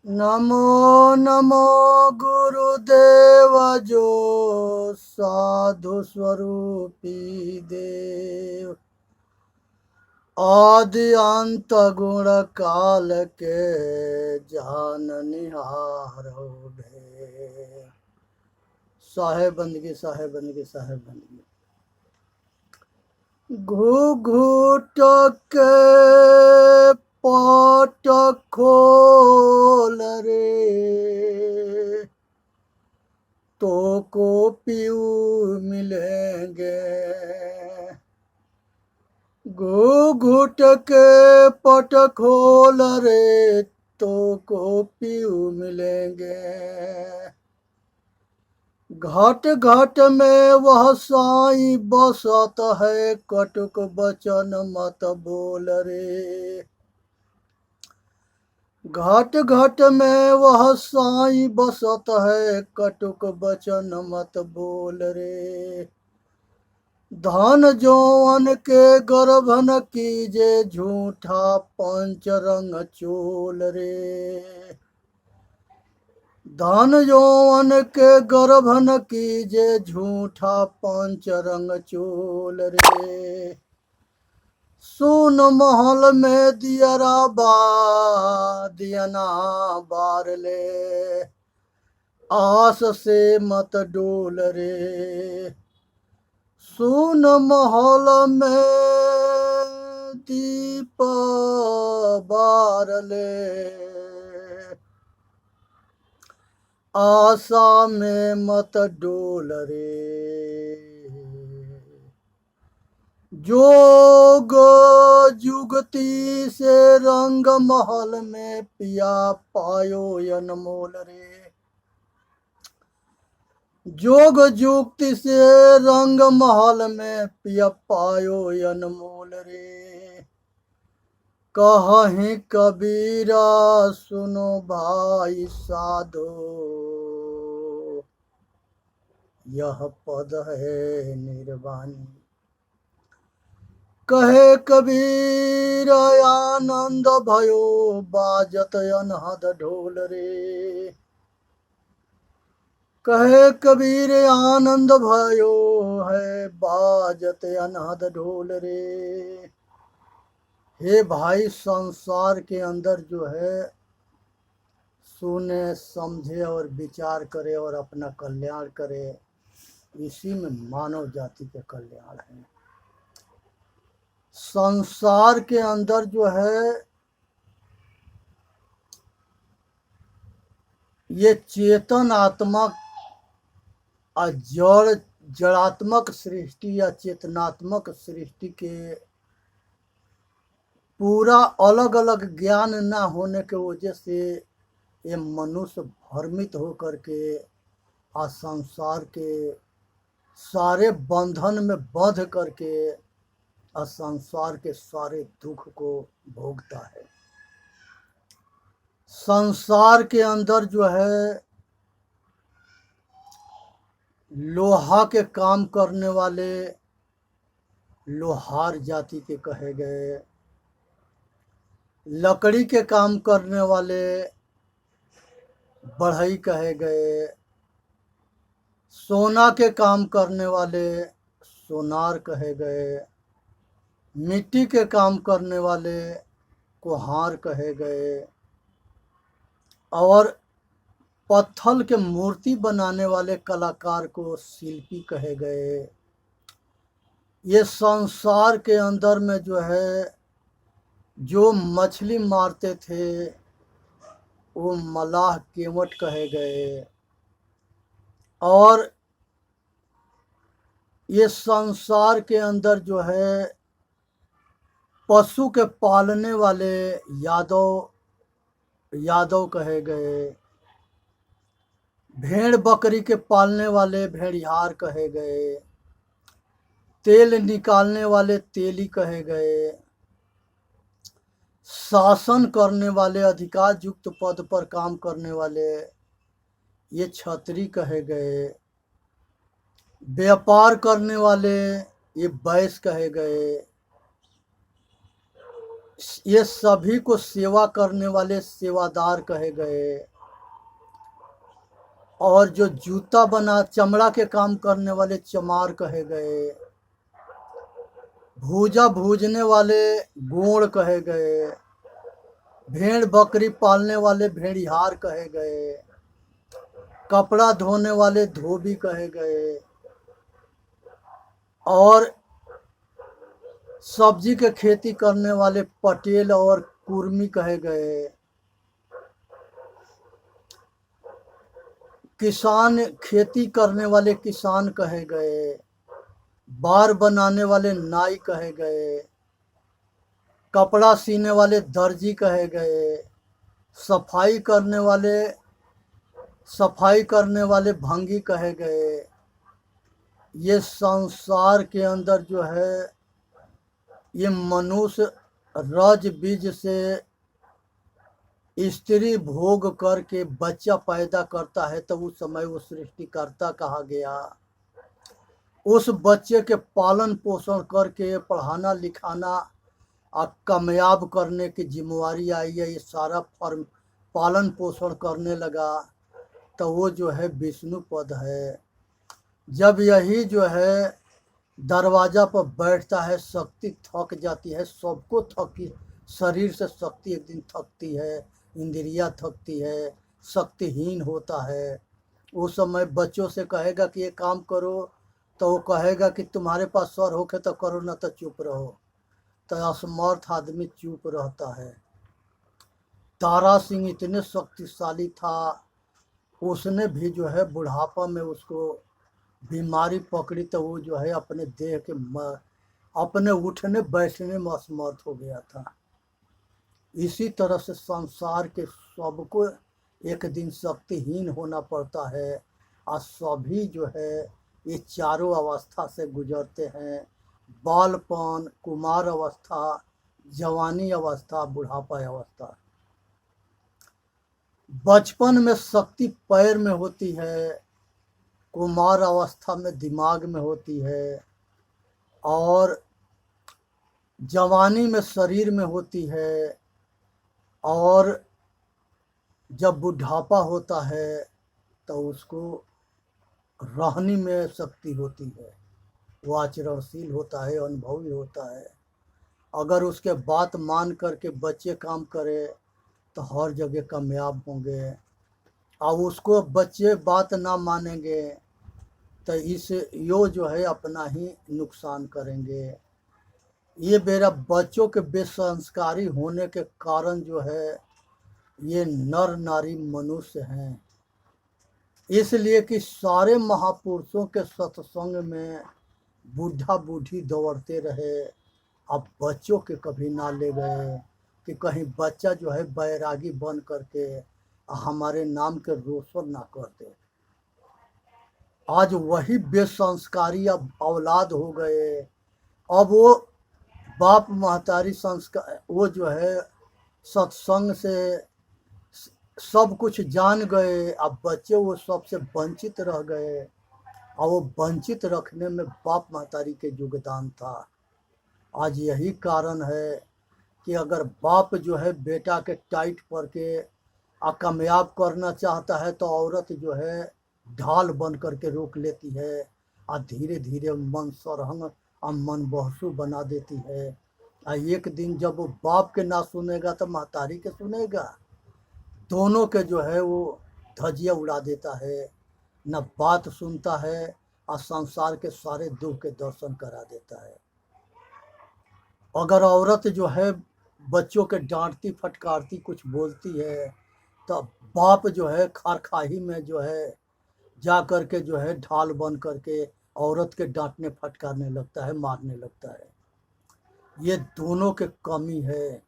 नमो नमो गुरुदेव जो साधु स्वरूपी देव। आदि अंत गुण काल के जान निहारो भे। साहेब बंदगी, साहेब बंदगी, साहेब बंदगी। घूघूट के पट खोल रे, तो को पीऊ मिलेंगे। घूघूट के पट खोल रे, तो को पीऊ मिलेंगे। घट घट में वह साईं बसत है, कटुक बचन मत बोल रे। घट घट में वह साईं बसत है, कटुक बचन मत बोल रे। धन जौवन के गर्भन कीजे, झूठा पंच रंग चोल रे। धन यौवन के गर्भन कीजे, झूठा पंच रंग चोल रे। सुन महल में दियरा बा, दियना बार ले, आस से मत डोल रे। सुन महल में दीप बार ले, आशा में मत डोल रे। जोग जुगती से रंग महल में पिया पायो अनमोल रे। जोग जुक्ति से रंग महल में पिया पायो अनमोल रे। कहीं कबीरा सुनो भाई साधो, यह पद है निर्वाणी। कहे कबीर आनंद भयो, बाजत अनहद ढोल रे। कहे कबीर आनंद भयो है, बाजत अनहद ढोल रे। हे भाई, संसार के अंदर जो है सुने समझे और विचार करे और अपना कल्याण करे, इसी में मानव जाति का कल्याण है। संसार के अंदर जो है ये चेतन आत्मा जड़ जड़ात्मक सृष्टि या चेतनात्मक सृष्टि के पूरा अलग अलग ज्ञान ना होने के वजह से ये मनुष्य भ्रमित होकर के आज संसार के सारे बंधन में बंध करके और संसार के सारे दुख को भोगता है। संसार के अंदर जो है लोहा के काम करने वाले लोहार जाति के कहे गए, लकड़ी के काम करने वाले बढ़ई कहे गए, सोना के काम करने वाले सोनार कहे गए, मिट्टी के काम करने वाले कुम्हार कहे गए, और पत्थर के मूर्ति बनाने वाले कलाकार को शिल्पी कहे गए। ये संसार के अंदर में जो है जो मछली मारते थे वो मलाह केवट कहे गए, और ये संसार के अंदर जो है पशु के पालने वाले यादव कहे गए, भेड़ बकरी के पालने वाले भेड़िहार कहे गए, तेल निकालने वाले तेली कहे गए, शासन करने वाले अधिकार युक्त पद पर काम करने वाले ये छत्री कहे गए, व्यापार करने वाले ये बैस कहे गए, ये सभी को सेवा करने वाले सेवादार कहे गए। और जो जूता बना चमड़ा के काम करने वाले चमार कहे गए। भूजा भूजने वाले गोड़ कहे गए। भेड़ बकरी पालने वाले भेड़िहार कहे गए। कपड़ा धोने वाले धोबी कहे गए। और सब्जी के खेती करने वाले पटेल और कुर्मी कहे गए। किसान खेती करने वाले किसान कहे गए। बार बनाने वाले नाई कहे गए। कपड़ा सीने वाले दर्जी कहे गए। सफाई करने वाले भंगी कहे गए। ये संसार के अंदर जो है ये मनुष्य रज बीज से स्त्री भोग करके बच्चा पैदा करता है, तो उस समय वो सृष्टिकर्ता कहा गया। उस बच्चे के पालन पोषण करके पढ़ाना लिखाना और कामयाब करने की जिम्मेवारी आई है। ये सारा फर्म पालन पोषण करने लगा तो वो जो है विष्णु पद है। जब यही जो है दरवाजा पर बैठता है, शक्ति थक जाती है। सबको थकी, शरीर से शक्ति एक दिन थकती है, इंद्रियां थकती है, शक्तिहीन होता है। उस समय बच्चों से कहेगा कि ये काम करो, तो वो कहेगा कि तुम्हारे पास सर होके तो करो, ना तो चुप रहो। तो असमर्थ आदमी चुप रहता है। तारा सिंह इतने शक्तिशाली था, उसने भी जो है बुढ़ापा में उसको बीमारी पकड़ी तो वो जो है अपने देह के अपने उठने बैठने में असमर्थ हो गया था। इसी तरह से संसार के सबको एक दिन शक्तिहीन होना पड़ता है। और सभी जो है ये चारों अवस्था से गुजरते हैं। बालपन, कुमार अवस्था, जवानी अवस्था, बुढ़ापा अवस्था। बचपन में शक्ति पैर में होती है, कुमार अवस्था में दिमाग में होती है, और जवानी में शरीर में होती है, और जब बुढ़ापा होता है तो उसको रहनी में शक्ति होती है। वो आचरणशील होता है, अनुभवी होता है। अगर उसके बात मान करके बच्चे काम करे तो हर जगह कामयाब होंगे। और उसको बच्चे बात ना मानेंगे तो यो जो है अपना ही नुकसान करेंगे। ये मेरा बच्चों के बेसंस्कारी होने के कारण जो है ये नर नारी मनुष्य हैं। इसलिए कि सारे महापुरुषों के सत्संग में बूढ़ा बूढ़ी दौड़ते रहे, अब बच्चों के कभी ना ले गए कि कहीं बच्चा जो है बैरागी बन करके हमारे नाम के रोशन ना कर दे। आज वही बेसंस्कारी अब औलाद हो गए। अब वो बाप महतारी संस्कार, वो जो है सत्संग से सब कुछ जान गए। अब बच्चे वो सबसे वंचित रह गए। और वो वंचित रखने में बाप महतारी के योगदान था। आज यही कारण है कि अगर बाप जो है बेटा के टाइट पर के कामयाब करना चाहता है तो औरत जो है ढाल बन करके रोक लेती है, और धीरे धीरे मन सरहंग और मन बहसू बना देती है। और एक दिन जब वो बाप के ना सुनेगा तो महतारी के सुनेगा। दोनों के जो है वो धजिया उड़ा देता है, न बात सुनता है, और संसार के सारे दुख के दर्शन करा देता है। अगर औरत जो है बच्चों के डांटती फटकारती कुछ बोलती है तो बाप जो है खारखाही में जो है जा करके जो है ढाल बन करके औरत के डांटने फटकारने लगता है, मारने लगता है। ये दोनों के कमी है।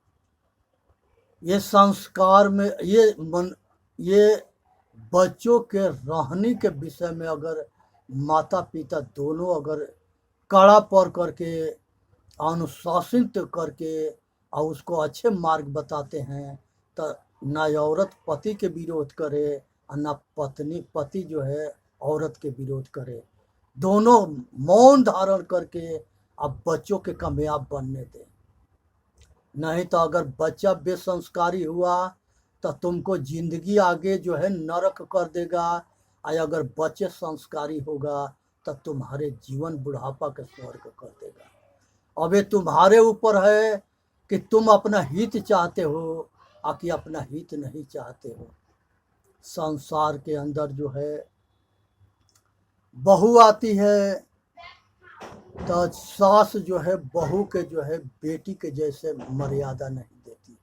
ये संस्कार में ये बच्चों के रहने के विषय में अगर माता पिता दोनों अगर कड़ा पर करके अनुशासित करके और उसको अच्छे मार्ग बताते हैं तो ना औरत पति के विरोध करे और ना पति जो है औरत के विरोध करे। दोनों मौन धारण करके अब बच्चों के कामयाब बनने दें। नहीं तो अगर बच्चा बेसंस्कारी हुआ तो तुमको जिंदगी आगे जो है नरक कर देगा, और अगर बच्चे संस्कारी होगा तो तुम्हारे जीवन बुढ़ापा के स्वर्ग कर देगा। अब ये तुम्हारे ऊपर है कि तुम अपना हित चाहते हो या कि अपना हित नहीं चाहते हो। संसार के अंदर जो है बहू आती है तो सास जो है बहू के जो है बेटी के जैसे मर्यादा नहीं देती।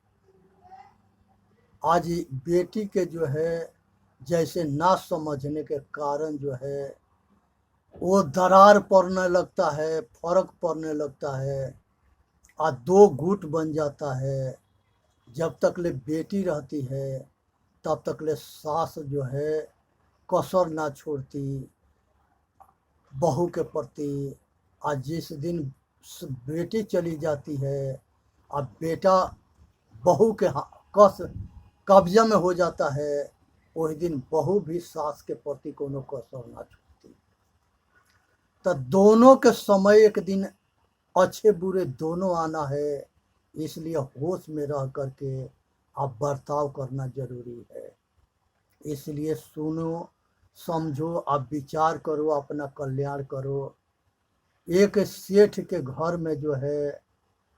आज बेटी के जो है जैसे ना समझने के कारण जो है वो दरार पड़ने लगता है, फर्क पड़ने लगता है, और दो गुट बन जाता है। जब तक ले बेटी रहती है तब तक ले सास जो है कसर ना छोड़ती बहू के प्रति। आज जिस दिन बेटी चली जाती है और बेटा बहू के कब्जा में हो जाता है, वही दिन बहू भी सास के प्रति कोनो कसर ना छोड़ती। तो दोनों के समय एक दिन अच्छे बुरे दोनों आना है, इसलिए होश में रह करके आप बर्ताव करना जरूरी है। इसलिए सुनो, समझो, आप विचार करो, अपना कल्याण करो। एक सेठ के घर में जो है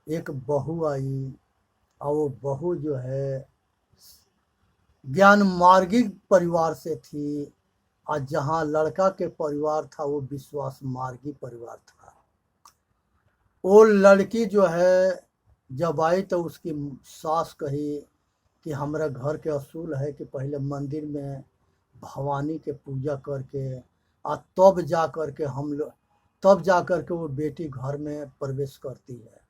एक बहू आई, और वो बहू जो है ज्ञान मार्गी परिवार से थी, और जहाँ लड़का के परिवार था वो विश्वास मार्गी परिवार था। वो लड़की जो है जब आई तो उसकी सास कही कि हमारा घर के असूल है कि पहले मंदिर में भवानी के पूजा करके और तब जा कर के हम लोग, तब जा कर के वो बेटी घर में प्रवेश करती है।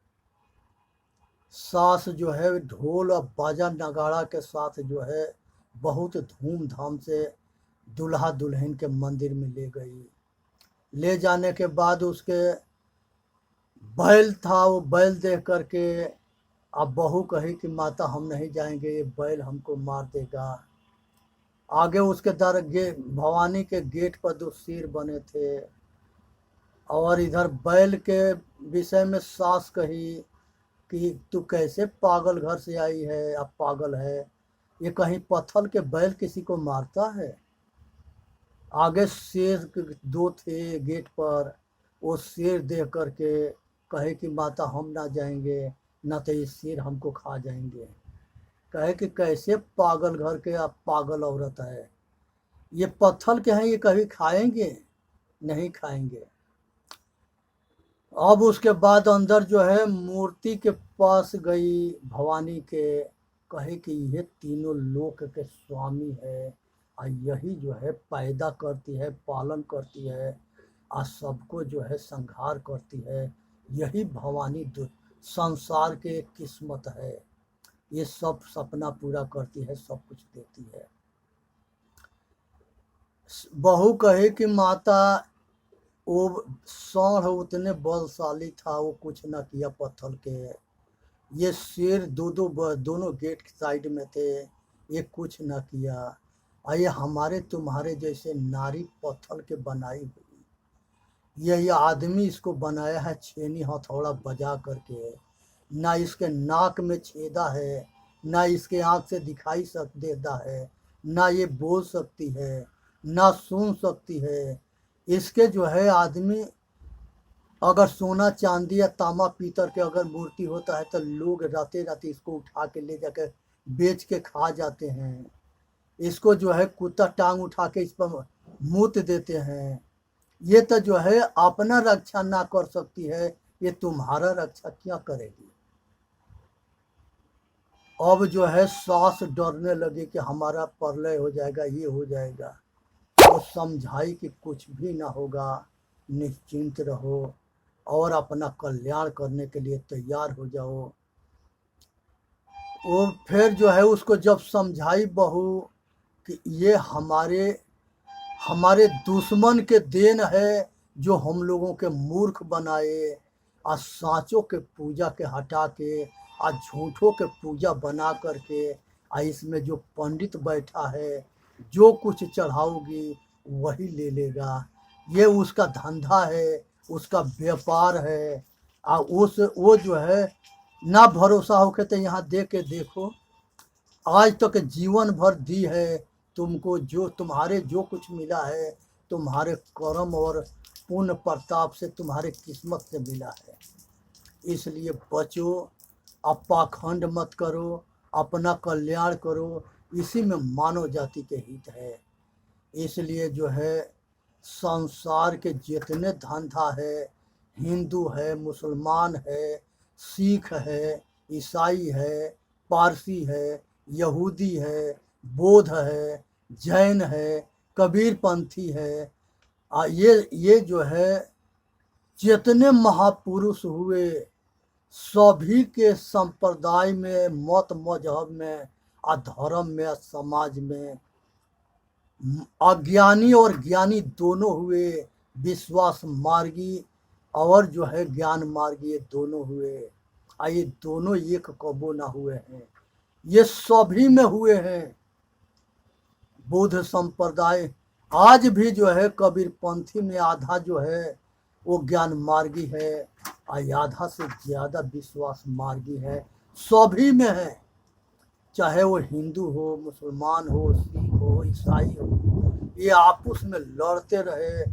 सास जो है ढोल और बाजा नगाड़ा के साथ जो है बहुत धूमधाम से दुल्हा दुल्हन के मंदिर में ले गई। ले जाने के बाद उसके बैल था, वो बैल देख करके अब बहू कही कि माता हम नहीं जाएंगे, ये बैल हमको मार देगा। आगे उसके भवानी के गेट पर दो सिर बने थे, और इधर बैल के विषय में सास कही कि तू कैसे पागल घर से आई है, अब पागल है, ये कहीं पत्थर के बैल किसी को मारता है। आगे शेर दो थे गेट पर, वो शेर देख करके कहे कि माता हम ना जाएंगे, ना तो ये शेर हमको खा जाएंगे। कहे कि कैसे पागल घर के आप पागल औरत है, ये पत्थर के हैं, ये कभी खाएंगे नहीं खाएंगे। अब उसके बाद अंदर जो है मूर्ति के पास गई भवानी के, कहे कि ये तीनों लोक के स्वामी है, और यही जो है पैदा करती है, पालन करती है, और सबको जो है संहार करती है। यही भवानी संसार के किस्मत है, ये सब सपना पूरा करती है, सब कुछ देती है। बहू कहे कि माता वो सांड उतने बलशाली था, वो कुछ न किया पत्थर के। ये शेर दोनों गेट साइड में थे, ये कुछ न किया। और ये हमारे तुम्हारे जैसे नारी पत्थर के बनाई हुई, यही आदमी इसको बनाया है छेनी हथौड़ा बजा करके। ना इसके नाक में छेदा है, ना इसके आँख से दिखाई देता है, ना ये बोल सकती है, ना सुन सकती है। इसके जो है आदमी अगर सोना चांदी या तांबा पीतल के अगर मूर्ति होता है तो लोग राते राते इसको उठा के ले जाकर बेच के खा जाते हैं। इसको जो है कुत्ता टांग उठा के इस पर मूत देते हैं। ये तो जो है अपना रक्षा ना कर सकती है, ये तुम्हारा रक्षा क्या करेगी। अब जो है सास डरने लगी कि हमारा प्रलय हो जाएगा, ये हो जाएगा। तो समझाई कि कुछ भी ना होगा, निश्चिंत रहो और अपना कल्याण करने के लिए तैयार हो जाओ। वो फिर जो है उसको जब समझाई बहू कि ये हमारे दुश्मन के देन है जो हम लोगों के मूर्ख बनाए, और सांचों के पूजा के हटा के और झूठों के पूजा बना करके, और इसमें जो पंडित बैठा है जो कुछ चढ़ाओगी वही ले लेगा। ये उसका धंधा है, उसका व्यापार है। और वो जो है ना भरोसा होके तो यहाँ दे के देखो। आज तक जीवन भर दी है तुमको, जो तुम्हारे जो कुछ मिला है तुम्हारे कर्म और पुण्य प्रताप से, तुम्हारे किस्मत से मिला है। इसलिए बचो, अब पाखंड मत करो, अपना कल्याण करो, इसी में मानव जाति के हित है। इसलिए जो है संसार के जितने धंधा है, हिंदू है, मुसलमान है, सिख है, ईसाई है, पारसी है, यहूदी है, बौद्ध है, जैन है, कबीरपंथी है, ये जो है जितने महापुरुष हुए सभी के संप्रदाय में, मत मजहब में, धर्म में, समाज में अज्ञानी और ज्ञानी दोनों हुए, विश्वास मार्गी और जो है ज्ञान मार्गी, ये दोनों हुए। ये दोनों एक कबो ना हुए हैं, ये सभी में हुए हैं। बुद्ध संप्रदाय आज भी जो है कबीरपंथी में आधा जो है वो ज्ञान मार्गी है, आधा से ज़्यादा विश्वास मार्गी है, सभी में है। चाहे वो हिंदू हो, मुसलमान हो, सिख हो, ईसाई हो, ये आपस में लड़ते रहे,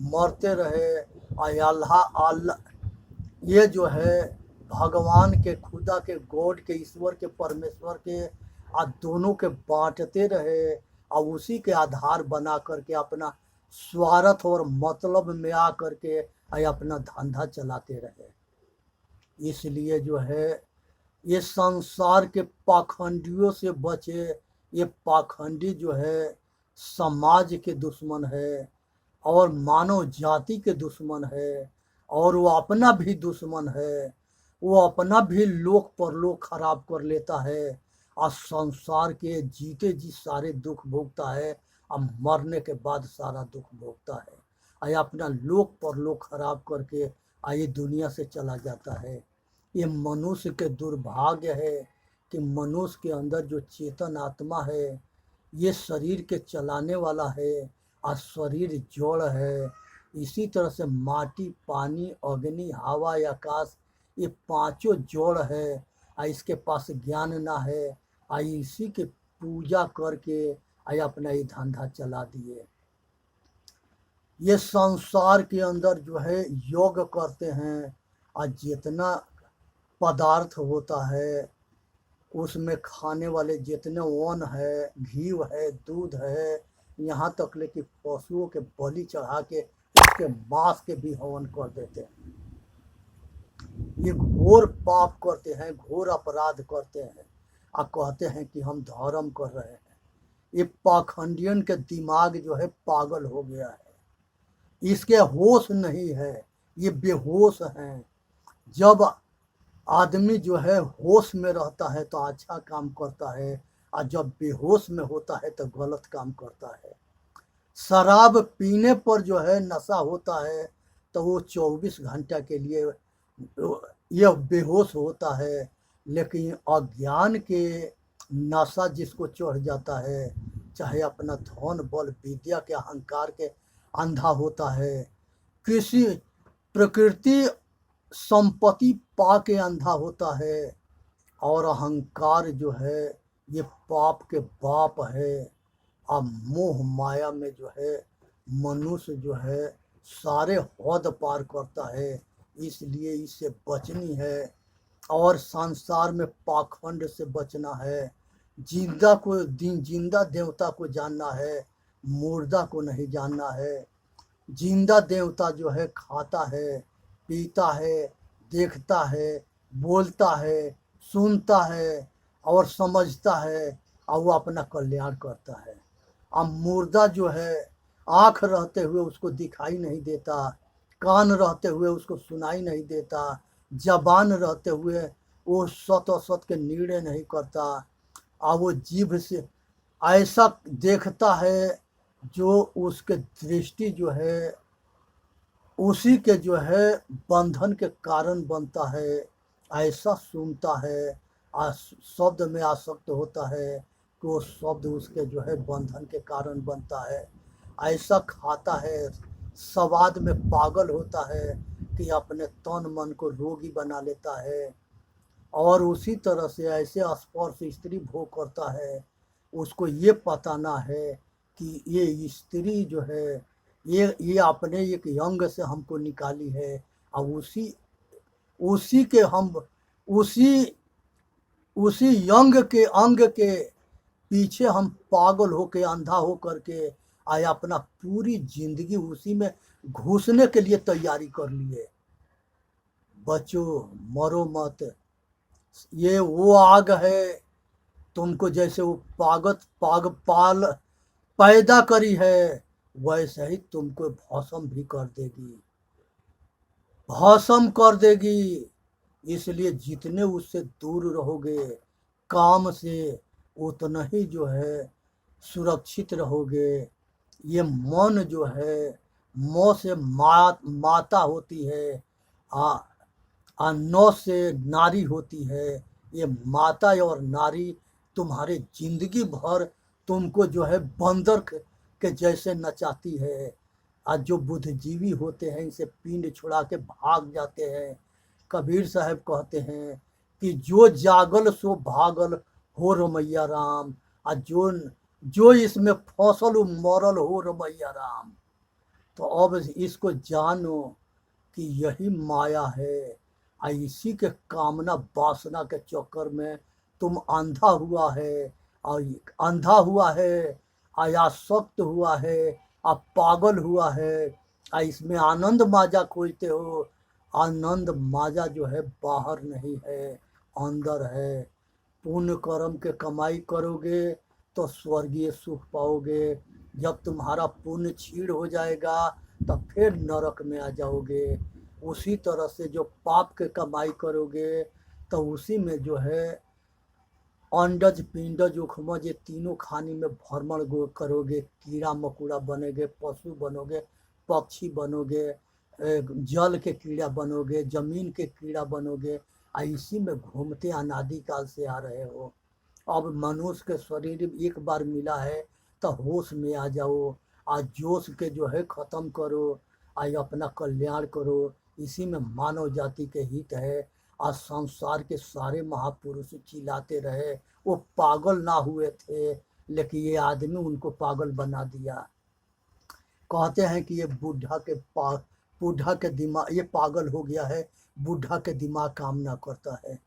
मरते रहे। अल्लाह ये जो है भगवान के, खुदा के, गॉड के, ईश्वर के, परमेश्वर के दोनों के बांटते रहे और उसी के आधार बना करके अपना स्वार्थ और मतलब में आ करके अपना धंधा चलाते रहे। इसलिए जो है ये संसार के पाखंडियों से बचे। ये पाखंडी जो है समाज के दुश्मन है और मानव जाति के दुश्मन है, और वो अपना भी दुश्मन है। वो अपना भी लोक परलोक खराब कर लेता है और संसार के जीते जी सारे दुख भोगता है और मरने के बाद सारा दुख भोगता है। अपना लोक परलोक खराब करके ये दुनिया से चला जाता है। ये मनुष्य के दुर्भाग्य है कि मनुष्य के अंदर जो चेतन आत्मा है, ये शरीर के चलाने वाला है और शरीर जड़ है। इसी तरह से माटी, पानी, अग्नि, हवा, आकाश, ये पांचों जड़ है। इसके पास ज्ञान ना है, इसी के पूजा करके अपना ये धंधा चला दिए। ये संसार के अंदर जो है योग करते हैं और जितना पदार्थ होता है उसमें खाने वाले जितने अन्न है, घी है, दूध है, यहाँ तक ले कि पशुओं के बलि चढ़ा के उसके मांस के भी हवन कर देते हैं। ये घोर पाप करते हैं, घोर अपराध करते हैं और कहते हैं कि हम धर्म कर रहे हैं। ये पाखंडियन के दिमाग जो है पागल हो गया है, इसके होश नहीं है, ये बेहोश हैं। जब आदमी जो है होश में रहता है तो अच्छा काम करता है, और जब बेहोश में होता है तो गलत काम करता है। शराब पीने पर जो है नशा होता है तो वो 24 घंटा के लिए यह बेहोश होता है, लेकिन अज्ञान के नशा जिसको चढ़ जाता है, चाहे अपना धन बल विद्या के अहंकार के अंधा होता है, किसी प्रकृति संपत्ति पा के अंधा होता है, और अहंकार जो है ये पाप के बाप है। अब मोह माया में जो है मनुष्य जो है सारे हद पार करता है। इसलिए इससे बचनी है और संसार में पाखंड से बचना है। जिंदा देवता को जानना है, मुर्दा को नहीं जानना है। जिंदा देवता जो है खाता है, पीता है, देखता है, बोलता है, सुनता है और समझता है और वो अपना कल्याण करता है। अब मुर्दा जो है आँख रहते हुए उसको दिखाई नहीं देता, कान रहते हुए उसको सुनाई नहीं देता, जबान रहते हुए वो सत असत के निर्णय नहीं करता, और वो जीभ से ऐसा देखता है जो उसके दृष्टि जो है उसी के जो है बंधन के कारण बनता है। ऐसा सुनता है, शब्द में आसक्त होता है कि वो शब्द उसके जो है बंधन के कारण बनता है। ऐसा खाता है, स्वाद में पागल होता है कि अपने तन मन को रोगी बना लेता है। और उसी तरह से ऐसे स्पर्श स्त्री भोग करता है, उसको ये पता ना है कि ये स्त्री जो है ये अपने एक अंग से हमको निकाली है, और उसी उसी के हम उसी उसी अंग के पीछे हम पागल होके अंधा हो करके आया, अपना पूरी जिंदगी उसी में घुसने के लिए तैयारी कर लिए। बचो, मरो मत। ये वो आग है, तुमको जैसे वो पाल पैदा करी है, वैसे ही तुमको भस्म भी कर देगी, भस्म कर देगी। इसलिए जितने उससे दूर रहोगे काम से, उतना ही जो है सुरक्षित रहोगे। ये मन जो है, मौ से माता होती है, आ, नौ से नारी होती है। ये माता और नारी तुम्हारे जिंदगी भर तुमको जो है बंदर के जैसे नचाती है। आज जो बुद्धिजीवी होते हैं इनसे पिंड छुड़ा के भाग जाते हैं। कबीर साहब कहते हैं कि जो जागल सो भागल हो रमैया राम, और जो इसमें फसल मरल हो रमैया राम। तो अब इसको जानो कि यही माया है, इसी के कामना वासना के चक्कर में तुम अंधा हुआ है, और अंधा हुआ है, आसक्त हुआ है, अब पागल हुआ है, इसमें आनंद माजा खोजते हो। आनंद माजा जो है बाहर नहीं है, अंदर है। पुण्य कर्म के कमाई करोगे तो स्वर्गीय सुख पाओगे। जब तुम्हारा पुण्य क्षीण हो जाएगा तब फिर नरक में आ जाओगे। उसी तरह से जो पाप के कमाई करोगे तो उसी में जो है अंडज पिंडज उखमज ये तीनों खानी में भ्रमण करोगे, कीड़ा मकोड़ा बनेगे, पशु बनोगे, पक्षी बनोगे, जल के कीड़ा बनोगे, जमीन के कीड़ा बनोगे, इसी में घूमते अनादिकाल से आ रहे हो। अब मनुष्य के शरीर एक बार मिला है तो होश में आ जाओ, आज जोश के जो है खत्म करो, आज अपना कल्याण करो। इसी में मानव जाति के हित है। आज संसार के सारे महापुरुष चिल्लाते रहे, वो पागल ना हुए थे, लेकिन ये आदमी उनको पागल बना दिया। कहते हैं कि ये बूढ़ा के दिमाग, ये पागल हो गया है, बूढ़ा के दिमाग काम ना करता है।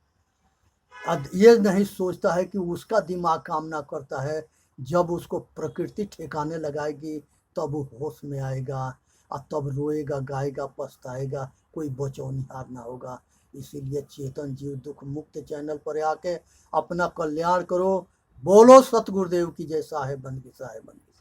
अब ये नहीं सोचता है कि उसका दिमाग काम ना करता है, जब उसको प्रकृति ठिकाने लगाएगी तब वो होश में आएगा, और तब रोएगा, गाएगा, पछताएगा, कोई बचौनिहार ना होगा। इसीलिए चेतन जीव दुख मुक्त चैनल पर आके अपना कल्याण करो। बोलो सतगुरुदेव की जय। साहेब बंदगी, साहेब बंदगी।